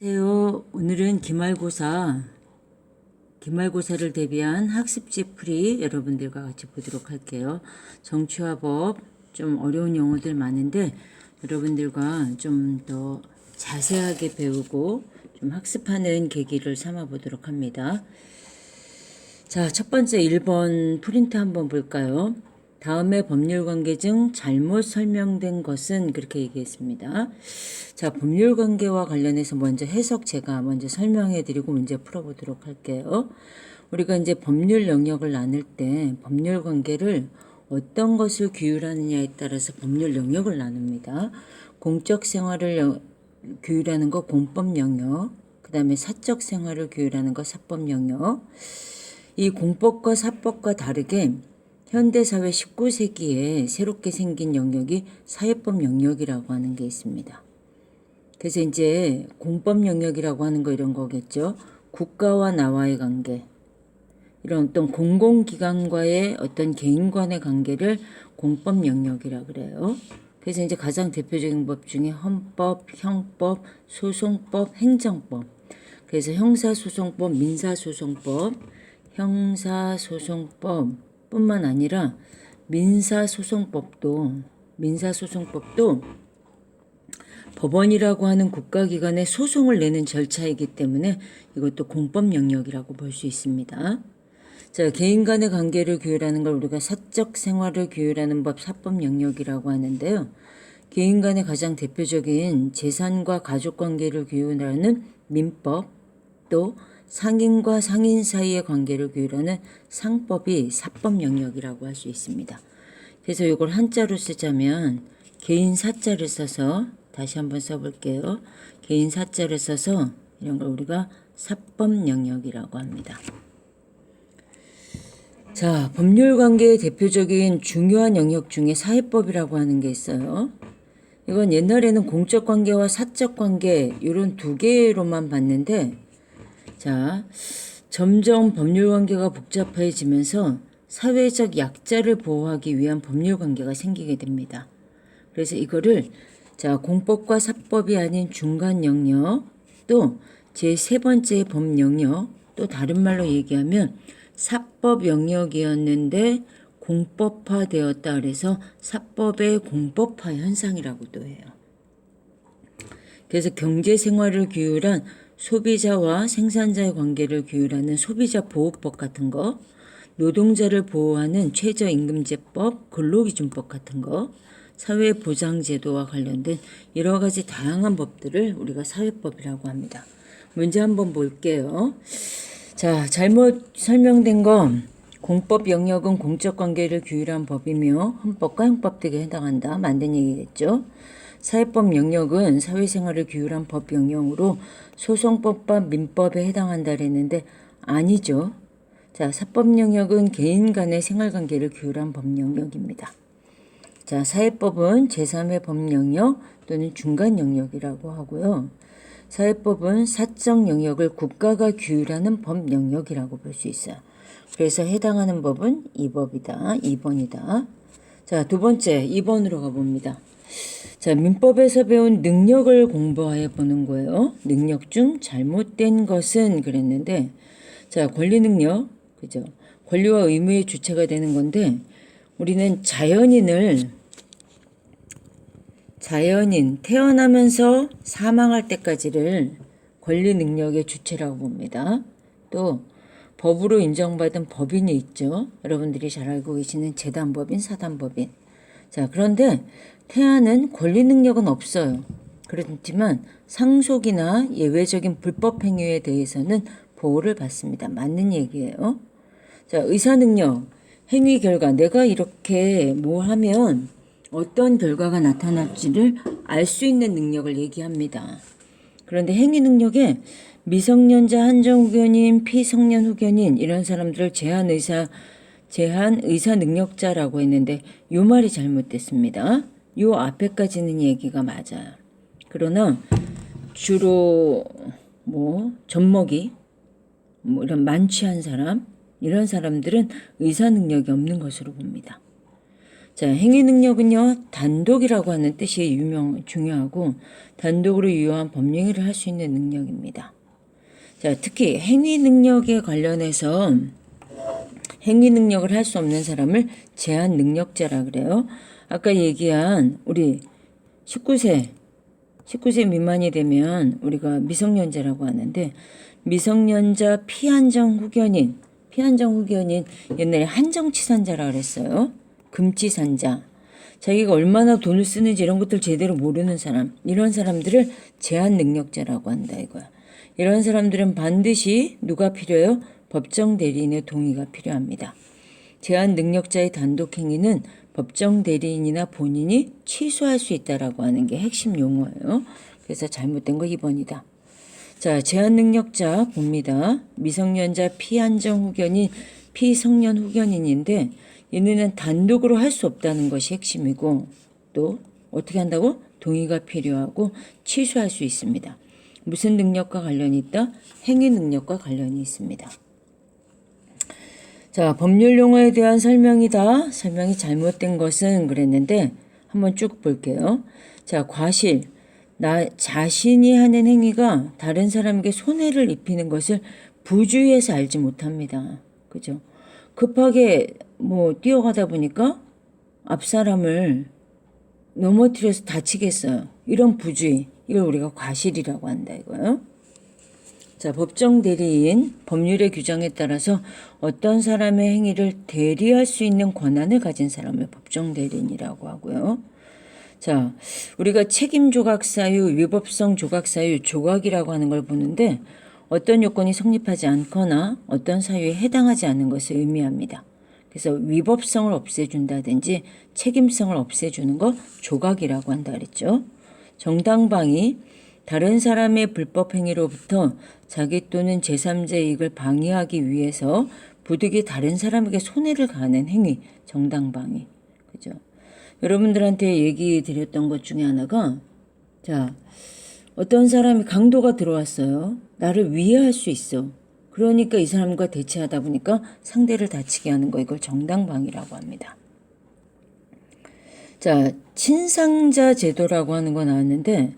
안녕하세요. 오늘은 기말고사를 대비한 학습지 풀이 여러분들과 같이 보도록 할게요. 정치와 법, 좀 어려운 용어들 많은데 여러분들과 좀 더 자세하게 배우고 좀 학습하는 계기를 삼아 보도록 합니다. 자, 첫 번째 1번 프린트 한번 볼까요? 다음에 법률관계 중 잘못 설명된 것은 그렇게 얘기했습니다. 자, 법률관계와 관련해서 먼저 해석 제가 먼저 설명해 드리고 문제 풀어보도록 할게요. 우리가 이제 법률 영역을 나눌 때 법률관계를 어떤 것을 규율하느냐에 따라서 법률 영역을 나눕니다. 공적 생활을 규율하는 거 공법 영역, 그 다음에 사적 생활을 규율하는 거 사법 영역. 이 공법과 사법과 다르게 현대사회 19세기에 새롭게 생긴 영역이 사회법 영역이라고 하는 게 있습니다. 그래서 이제 공법 영역이라고 하는 거 이런 거겠죠. 국가와 나와의 관계, 이런 어떤 공공기관과의 어떤 개인 간의 관계를 공법 영역이라 그래요. 그래서 이제 가장 대표적인 법 중에 헌법, 형법, 소송법, 행정법. 그래서 형사소송법, 민사소송법, 형사소송법 뿐만 아니라 민사소송법도 법원이라고 하는 국가기관에 소송을 내는 절차이기 때문에 이것도 공법 영역이라고 볼 수 있습니다. 자, 개인 간의 관계를 규율하는 걸 우리가 사적 생활을 규율하는 법 사법 영역이라고 하는데요. 개인 간의 가장 대표적인 재산과 가족 관계를 규율하는 민법, 또 상인과 상인 사이의 관계를 규율하는 상법이 사법 영역이라고 할 수 있습니다. 그래서 이걸 한자로 쓰자면 개인 사자를 써서 다시 한번 써볼게요. 개인 사자를 써서 이런 걸 우리가 사법 영역이라고 합니다. 자, 법률관계의 대표적인 중요한 영역 중에 사회법이라고 하는 게 있어요. 이건 옛날에는 공적관계와 사적관계 이런 두 개로만 봤는데 자, 점점 법률관계가 복잡해지면서 사회적 약자를 보호하기 위한 법률관계가 생기게 됩니다. 그래서 이거를 자, 공법과 사법이 아닌 중간 영역, 또 제3번째 법 영역, 또 다른 말로 얘기하면 사법 영역이었는데 공법화되었다 그래서 사법의 공법화 현상이라고도 해요. 그래서 경제생활을 규율한 소비자와 생산자의 관계를 규율하는 소비자보호법 같은 거, 노동자를 보호하는 최저임금제법, 근로기준법 같은 거, 사회보장제도와 관련된 여러 가지 다양한 법들을 우리가 사회법이라고 합니다. 문제 한번 볼게요. 자, 잘못 설명된 건 공법 영역은 공적관계를 규율한 법이며 헌법과 형법 등에 해당한다. 만든 얘기겠죠. 사회법 영역은 사회생활을 규율한 법 영역으로 소송법과 민법에 해당한다 그랬는데 아니죠. 자, 사법 영역은 개인 간의 생활관계를 규율한 법 영역입니다. 자, 사회법은 제3의 법 영역 또는 중간 영역이라고 하고요. 사회법은 사적 영역을 국가가 규율하는 법 영역이라고 볼 수 있어요. 그래서 해당하는 법은 이 법이다. 2번이다. 자, 두 번째 2번으로 가봅니다. 자, 민법에서 배운 능력을 공부해 보는 거예요. 능력 중 잘못된 것은 그랬는데 자, 권리 능력, 그죠? 권리와 의무의 주체가 되는 건데 우리는 자연인 태어나면서 사망할 때까지를 권리 능력의 주체라고 봅니다. 또 법으로 인정받은 법인이 있죠. 여러분들이 잘 알고 계시는 재단법인, 사단법인. 자, 그런데 태아는 권리 능력은 없어요. 그렇지만 상속이나 예외적인 불법 행위에 대해서는 보호를 받습니다. 맞는 얘기예요. 자, 의사 능력, 행위 결과, 내가 이렇게 뭐 하면 어떤 결과가 나타날지를 알 수 있는 능력을 얘기합니다. 그런데 행위 능력에 미성년자 한정 후견인, 피성년 후견인 이런 사람들을 제한 의사 능력자라고 했는데 이 말이 잘못됐습니다. 이 앞에까지는 얘기가 맞아요. 그러나 주로 젖먹이 이런 만취한 사람 이런 사람들은 의사 능력이 없는 것으로 봅니다. 자, 행위 능력은요, 단독이라고 하는 뜻이 중요하고 단독으로 유효한 법령행위를 할 수 있는 능력입니다. 자, 특히 행위 능력에 관련해서 행위 능력을 할 수 없는 사람을 제한 능력자라 그래요. 아까 얘기한 우리 19세 미만이 되면 우리가 미성년자라고 하는데, 미성년자 피한정 후견인 옛날에 한정치산자라 그랬어요. 금치산자. 자기가 얼마나 돈을 쓰는지 이런 것들 제대로 모르는 사람, 이런 사람들을 제한 능력자라고 한다 이거야. 이런 사람들은 반드시 누가 필요해요? 법정 대리인의 동의가 필요합니다. 제한 능력자의 단독 행위는 법정 대리인이나 본인이 취소할 수 있다라고 하는 게 핵심 용어예요. 그래서 잘못된 거 2번이다. 자, 제한 능력자 봅니다. 미성년자 피한정 후견인, 피성년 후견인인데 얘네는 단독으로 할 수 없다는 것이 핵심이고, 또 어떻게 한다고? 동의가 필요하고 취소할 수 있습니다. 무슨 능력과 관련이 있다? 행위 능력과 관련이 있습니다. 자, 법률 용어에 대한 설명이다. 설명이 잘못된 것은 그랬는데 한번 쭉 볼게요. 자, 과실. 나 자신이 하는 행위가 다른 사람에게 손해를 입히는 것을 부주의해서 알지 못합니다. 그죠? 급하게 뛰어가다 보니까 앞 사람을 넘어뜨려서 다치겠어요. 이런 부주의. 이걸 우리가 과실이라고 한다 이거예요. 자, 법정 대리인, 법률의 규정에 따라서 어떤 사람의 행위를 대리할 수 있는 권한을 가진 사람을 법정 대리인이라고 하고요. 자, 우리가 책임 조각 사유, 위법성 조각 사유, 조각이라고 하는 걸 보는데 어떤 요건이 성립하지 않거나 어떤 사유에 해당하지 않는 것을 의미합니다. 그래서 위법성을 없애준다든지 책임성을 없애주는 거 조각이라고 한다 그랬죠. 정당방위, 다른 사람의 불법 행위로부터 자기 또는 제3자 이익을 방해하기 위해서 부득이 다른 사람에게 손해를 가하는 행위, 정당방위. 그죠? 여러분들한테 얘기 드렸던 것 중에 하나가, 자, 어떤 사람이 강도가 들어왔어요. 나를 위해할 수 있어. 그러니까 이 사람과 대치하다 보니까 상대를 다치게 하는 거, 이걸 정당방위라고 합니다. 자, 친상자 제도라고 하는 거 나왔는데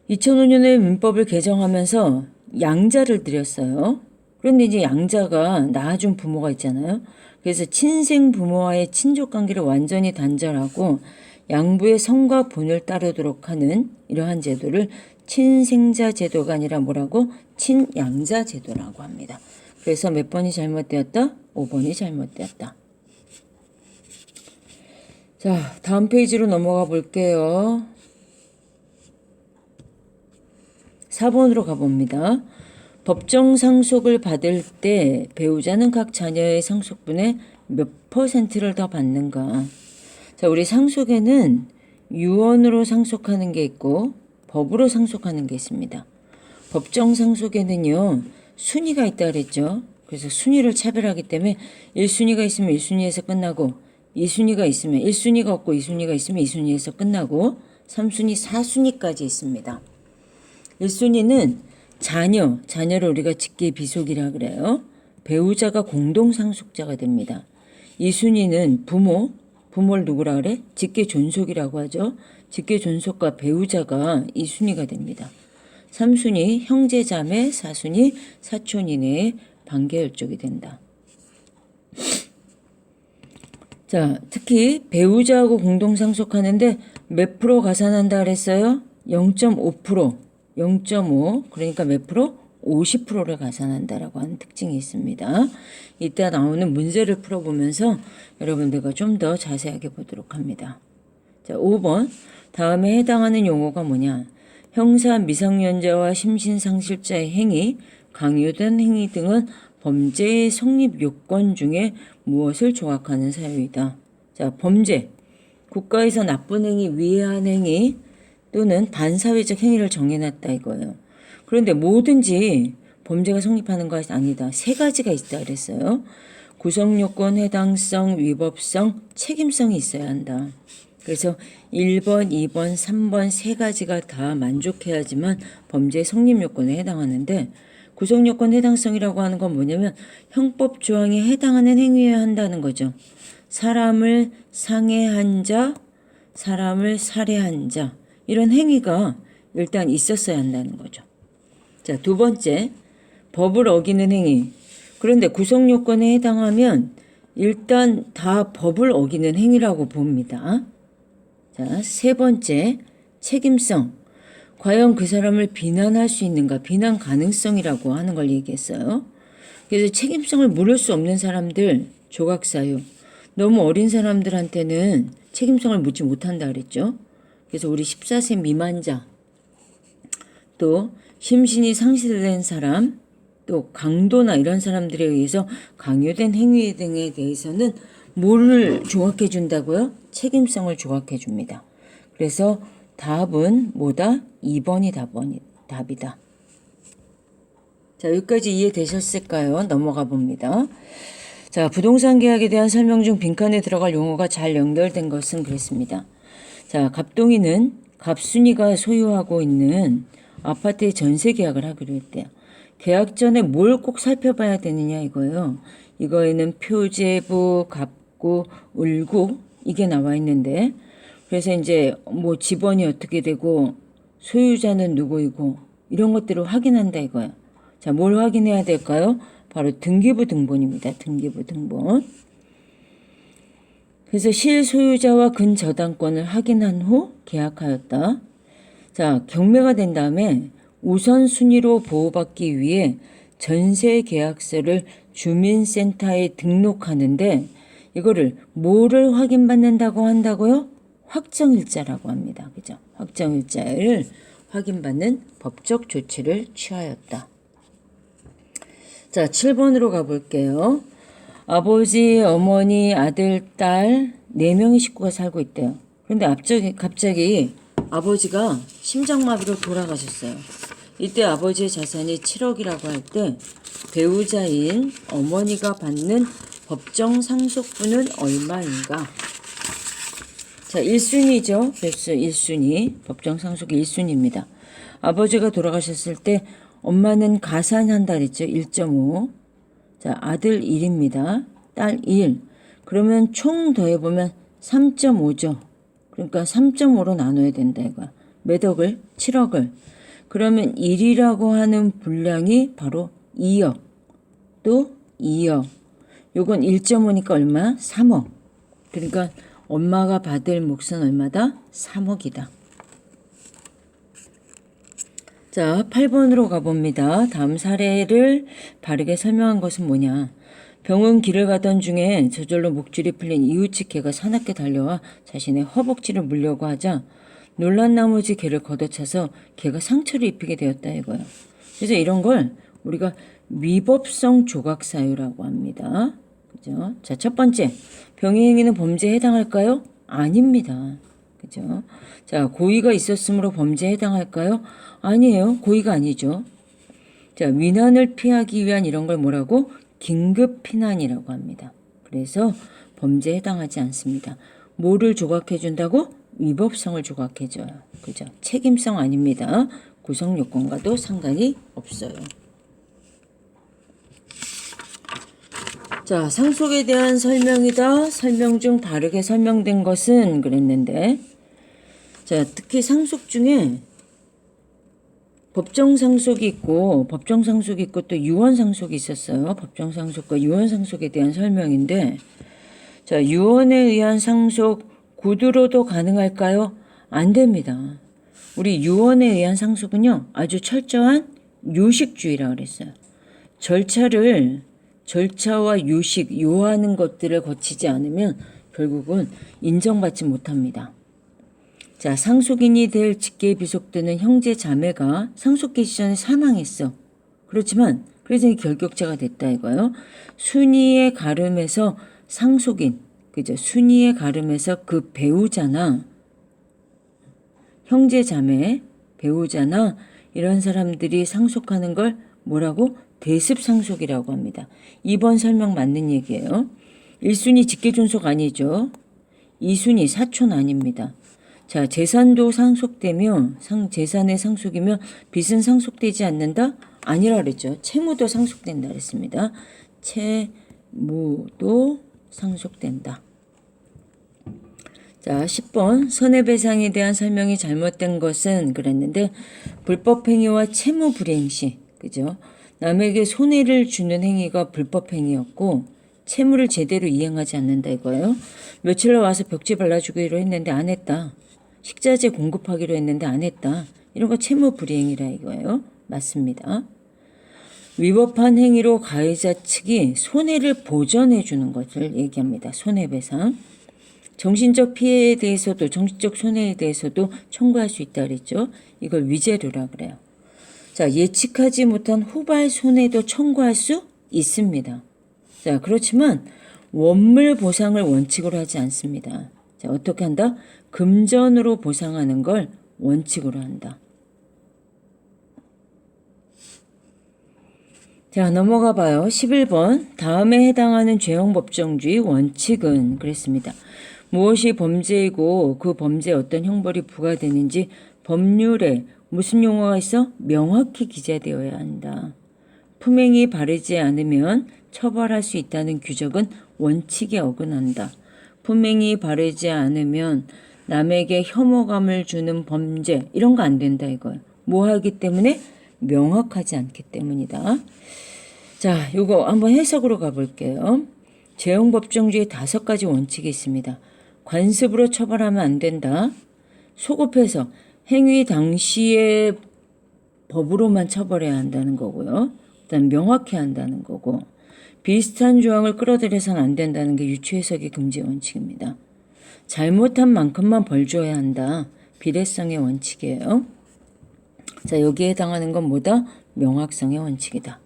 2005년에 민법을 개정하면서 양자를 들였어요. 그런데 이제 양자가 낳아준 부모가 있잖아요. 그래서 친생 부모와의 친족 관계를 완전히 단절하고 양부의 성과 본을 따르도록 하는 이러한 제도를 친생자 제도가 아니라 뭐라고? 친양자 제도라고 합니다. 그래서 몇 번이 잘못되었다? 5번이 잘못되었다. 자, 다음 페이지로 넘어가 볼게요. 4번으로 가봅니다. 법정 상속을 받을 때 배우자는 각 자녀의 상속분의 몇 %를 더 받는가? 자, 우리 상속에는 유언으로 상속하는 게 있고 법으로 상속하는 게 있습니다. 법정 상속에는요, 순위가 있다 그랬죠. 그래서 순위를 차별하기 때문에 1순위가 있으면 1순위에서 끝나고 2순위가 있으면 1순위가 없고 2순위가 있으면 2순위에서 끝나고 3순위, 4순위까지 있습니다. 1순위는 자녀를 우리가 직계 비속이라 그래요. 배우자가 공동 상속자가 됩니다. 2순위는 부모를 누구라 그래? 직계 존속이라고 하죠. 직계 존속과 배우자가 2순위가 됩니다. 3순위 형제 자매, 4순위 사촌 이내의 반계혈족이 된다. 자, 특히 배우자하고 공동 상속하는데 몇 프로 가산한다 그랬어요? 0.5%. 0.5 그러니까 몇 프로? 50%를 가산한다라고 하는 특징이 있습니다. 이따 나오는 문제를 풀어보면서 여러분들과 좀 더 자세하게 보도록 합니다. 자, 5번 다음에 해당하는 용어가 뭐냐? 형사 미성년자와 심신상실자의 행위, 강요된 행위 등은 범죄의 성립 요건 중에 무엇을 조각하는 사유이다. 자, 범죄. 국가에서 나쁜 행위, 위해한 행위 또는 반사회적 행위를 정해놨다 이거예요. 그런데 뭐든지 범죄가 성립하는 것이 아니다. 3가지가 있다 그랬어요. 구성요건, 해당성, 위법성, 책임성이 있어야 한다. 그래서 1번, 2번, 3번 3가지가 다 만족해야지만 범죄 성립요건에 해당하는데, 구성요건 해당성이라고 하는 건 뭐냐면 형법 조항에 해당하는 행위여야 한다는 거죠. 사람을 상해한 자, 사람을 살해한 자 이런 행위가 일단 있었어야 한다는 거죠. 자, 두 번째, 법을 어기는 행위. 그런데 구성 요건에 해당하면 일단 다 법을 어기는 행위라고 봅니다. 자, 세 번째, 책임성. 과연 그 사람을 비난할 수 있는가? 비난 가능성이라고 하는 걸 얘기했어요. 그래서 책임성을 물을 수 없는 사람들, 조각사유. 너무 어린 사람들한테는 책임성을 묻지 못한다 그랬죠. 그래서 우리 14세 미만자, 또 심신이 상실된 사람, 또 강도나 이런 사람들에 의해서 강요된 행위 등에 대해서는 뭐를 조각해 준다고요? 책임성을 조각해 줍니다. 그래서 답은 뭐다? 2번이 답이다. 자, 여기까지 이해되셨을까요? 넘어가 봅니다. 자, 부동산 계약에 대한 설명 중 빈칸에 들어갈 용어가 잘 연결된 것은 그랬습니다. 자, 갑동이는 갑순이가 소유하고 있는 아파트의 전세 계약을 하기로 했대요. 계약 전에 뭘 꼭 살펴봐야 되느냐 이거예요. 이거에는 표제부, 갑구, 을구 이게 나와 있는데 그래서 이제 뭐 집원이 어떻게 되고 소유자는 누구이고 이런 것들을 확인한다 이거예요. 자, 뭘 확인해야 될까요? 바로 등기부 등본입니다. 등기부 등본. 그래서 실소유자와 근저당권을 확인한 후 계약하였다. 자, 경매가 된 다음에 우선순위로 보호받기 위해 전세계약서를 주민센터에 등록하는데 이거를 뭐를 확인받는다고 한다고요? 확정일자라고 합니다. 그죠? 확정일자를 확인받는 법적 조치를 취하였다. 자, 7번으로 가볼게요. 아버지, 어머니, 아들, 딸 4명의 식구가 살고 있대요. 그런데 갑자기 아버지가 심장마비로 돌아가셨어요. 이때 아버지의 자산이 7억이라고 할 때 배우자인 어머니가 받는 법정 상속분은 얼마인가? 자, 1순위죠. 배수 1순위. 법정 상속 1순위입니다. 아버지가 돌아가셨을 때 엄마는 가산한다 그랬죠. 1.5. 자, 아들 1입니다. 딸 1. 그러면 총 더해보면 3.5죠. 그러니까 3.5로 나눠야 된다 이거야. 몇 억을? 7억을. 그러면 1이라고 하는 분량이 바로 2억. 또 2억. 요건 1.5니까 얼마? 3억. 그러니까 엄마가 받을 몫은 얼마다? 3억이다. 자, 8번으로 가봅니다. 다음 사례를 바르게 설명한 것은 뭐냐. 병은 길을 가던 중에 저절로 목줄이 풀린 이웃집 개가 사납게 달려와 자신의 허벅지를 물려고 하자 놀란 나머지 개를 걷어차서 개가 상처를 입히게 되었다 이거예요. 그래서 이런 걸 우리가 위법성 조각사유라고 합니다. 그죠? 자, 첫 번째, 병의 행위는 범죄에 해당할까요? 아닙니다. 그죠? 자, 고의가 있었으므로 범죄에 해당할까요? 아니에요. 고의가 아니죠. 자, 위난을 피하기 위한 이런 걸 뭐라고? 긴급 피난이라고 합니다. 그래서 범죄에 해당하지 않습니다. 뭐를 조각해 준다고? 위법성을 조각해 줘요. 그죠? 책임성 아닙니다. 구성 요건과도 상관이 없어요. 자, 상속에 대한 설명이다. 설명 중 바르게 설명된 것은 그랬는데 자, 특히 상속 중에 법정상속이 있고 또 유언상속이 있었어요. 법정상속과 유언상속에 대한 설명인데 자, 유언에 의한 상속 구두로도 가능할까요? 안 됩니다. 우리 유언에 의한 상속은요. 아주 철저한 요식주의라고 그랬어요. 절차와 요식, 요하는 것들을 거치지 않으면 결국은 인정받지 못합니다. 자, 상속인이 될 직계에 비속되는 형제 자매가 상속기 시전에 사망했어. 그렇지만 그래서 결격자가 됐다 이거요. 순위의 가름에서 상속인, 그죠? 순위의 가름에서 그 배우자나 형제 자매, 배우자나 이런 사람들이 상속하는 걸 뭐라고? 대습상속이라고 합니다. 2번 설명 맞는 얘기예요. 1순위 직계존속 아니죠. 2순위 사촌 아닙니다. 자, 재산도 상속되며 재산의 상속이며 빚은 상속되지 않는다? 아니라 그랬죠. 채무도 상속된다 그랬습니다. 채무도 상속된다. 자, 10번 손해배상에 대한 설명이 잘못된 것은 그랬는데 불법행위와 채무불이행 시, 그죠? 남에게 손해를 주는 행위가 불법행위였고 채무를 제대로 이행하지 않는다 이거예요. 며칠 날 와서 벽지 발라주기로 했는데 안 했다. 식자재 공급하기로 했는데 안 했다. 이런 거 채무불이행이라 이거예요. 맞습니다. 위법한 행위로 가해자 측이 손해를 보전해 주는 것을 얘기합니다. 손해배상. 정신적 피해에 대해서도 정신적 손해에 대해서도 청구할 수 있다 그랬죠. 이걸 위자료라 그래요. 자, 예측하지 못한 후발 손해도 청구할 수 있습니다. 자, 그렇지만 원물 보상을 원칙으로 하지 않습니다. 자, 어떻게 한다? 금전으로 보상하는 걸 원칙으로 한다. 자, 넘어가 봐요. 11번. 다음에 해당하는 죄형 법정주의 원칙은 그랬습니다. 무엇이 범죄이고 그 범죄에 어떤 형벌이 부과되는지 법률에 무슨 용어가 있어? 명확히 기재되어야 한다. 품행이 바르지 않으면 처벌할 수 있다는 규정은 원칙에 어긋난다. 품행이 바르지 않으면 남에게 혐오감을 주는 범죄 이런 거 안 된다 이거예요. 뭐 하기 때문에? 명확하지 않기 때문이다. 자, 요거 한번 해석으로 가볼게요. 죄형 법정주의 5가지 원칙이 있습니다. 관습으로 처벌하면 안 된다. 소급해서 행위 당시의 법으로만 처벌해야 한다는 거고요. 그다음 명확히 한다는 거고 비슷한 조항을 끌어들여서는 안 된다는 게 유추해석의 금지 원칙입니다. 잘못한 만큼만 벌 줘야 한다. 비례성의 원칙이에요. 자, 여기에 해당하는 건 뭐다? 명확성의 원칙이다.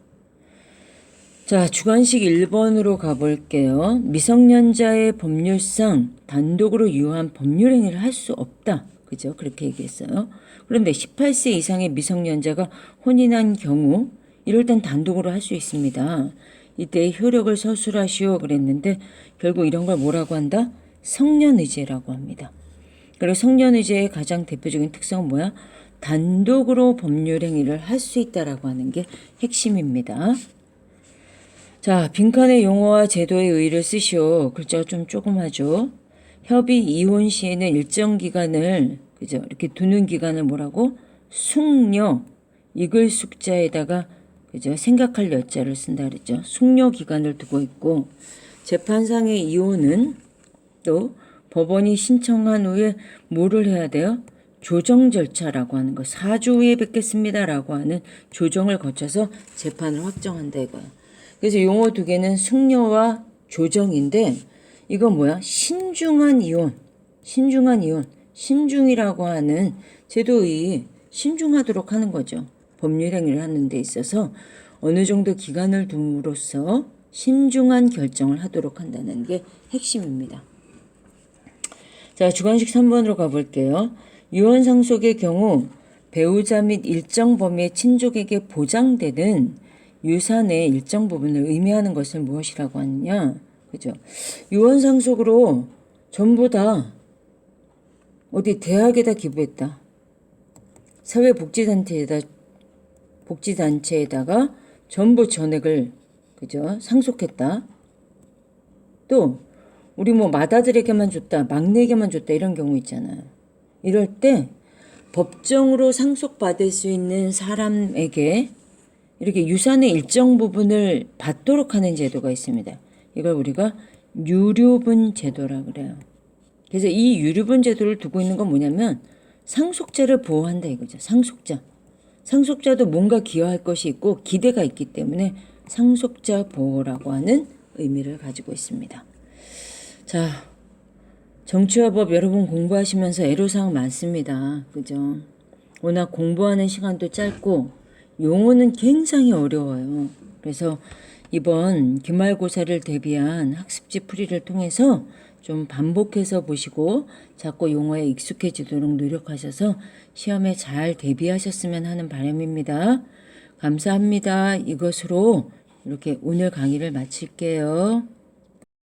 자, 주관식 1번으로 가볼게요. 미성년자의 법률상 단독으로 유효한 법률행위를 할 수 없다. 그죠? 그렇게 얘기했어요. 그런데 18세 이상의 미성년자가 혼인한 경우 이럴 땐 단독으로 할 수 있습니다. 이때 효력을 서술하시오 그랬는데 결국 이런 걸 뭐라고 한다? 성년의제라고 합니다. 그리고 성년의제의 가장 대표적인 특성은 뭐야? 단독으로 법률행위를 할 수 있다라고 하는 게 핵심입니다. 자, 빈칸의 용어와 제도의 의의를 쓰시오. 글자가 좀 조그마죠. 협의 이혼 시에는 일정 기간을 그죠? 이렇게 두는 기간을 뭐라고? 숙려 이글 숙자에다가 그죠? 생각할 여자를 쓴다 그랬죠. 숙려 기간을 두고 있고 재판상의 이혼은 또 법원이 신청한 후에 뭐를 해야 돼요? 조정 절차라고 하는 거 4주 후에 뵙겠습니다라고 하는 조정을 거쳐서 재판을 확정한다 이거야. 그래서 용어 2개는 숙려와 조정인데 이건 뭐야? 신중한 이혼. 신중이라고 하는 제도의 신중하도록 하는 거죠. 법률행위를 하는 데 있어서 어느 정도 기간을 둠으로써 신중한 결정을 하도록 한다는 게 핵심입니다. 자, 주관식 3번으로 가볼게요. 유언 상속의 경우 배우자 및 일정 범위의 친족에게 보장되는 유산의 일정 부분을 의미하는 것을 무엇이라고 하느냐? 그죠? 유언 상속으로 전부 다 어디 대학에다 기부했다. 복지단체에다가 전부 전액을 그죠? 상속했다. 또 우리 뭐 맏아들에게만 줬다, 막내에게만 줬다 이런 경우 있잖아요. 이럴 때 법정으로 상속받을 수 있는 사람에게 이렇게 유산의 일정 부분을 받도록 하는 제도가 있습니다. 이걸 우리가 유류분 제도라 그래요. 그래서 이 유류분 제도를 두고 있는 건 뭐냐면 상속자를 보호한다 이거죠. 상속자도 뭔가 기여할 것이 있고 기대가 있기 때문에 상속자 보호라고 하는 의미를 가지고 있습니다. 자, 정치화법 여러분 공부하시면서 애로사항 많습니다. 그죠? 워낙 공부하는 시간도 짧고 용어는 굉장히 어려워요. 그래서 이번 기말고사를 대비한 학습지 풀이를 통해서 좀 반복해서 보시고 자꾸 용어에 익숙해지도록 노력하셔서 시험에 잘 대비하셨으면 하는 바람입니다. 감사합니다. 이것으로 이렇게 오늘 강의를 마칠게요.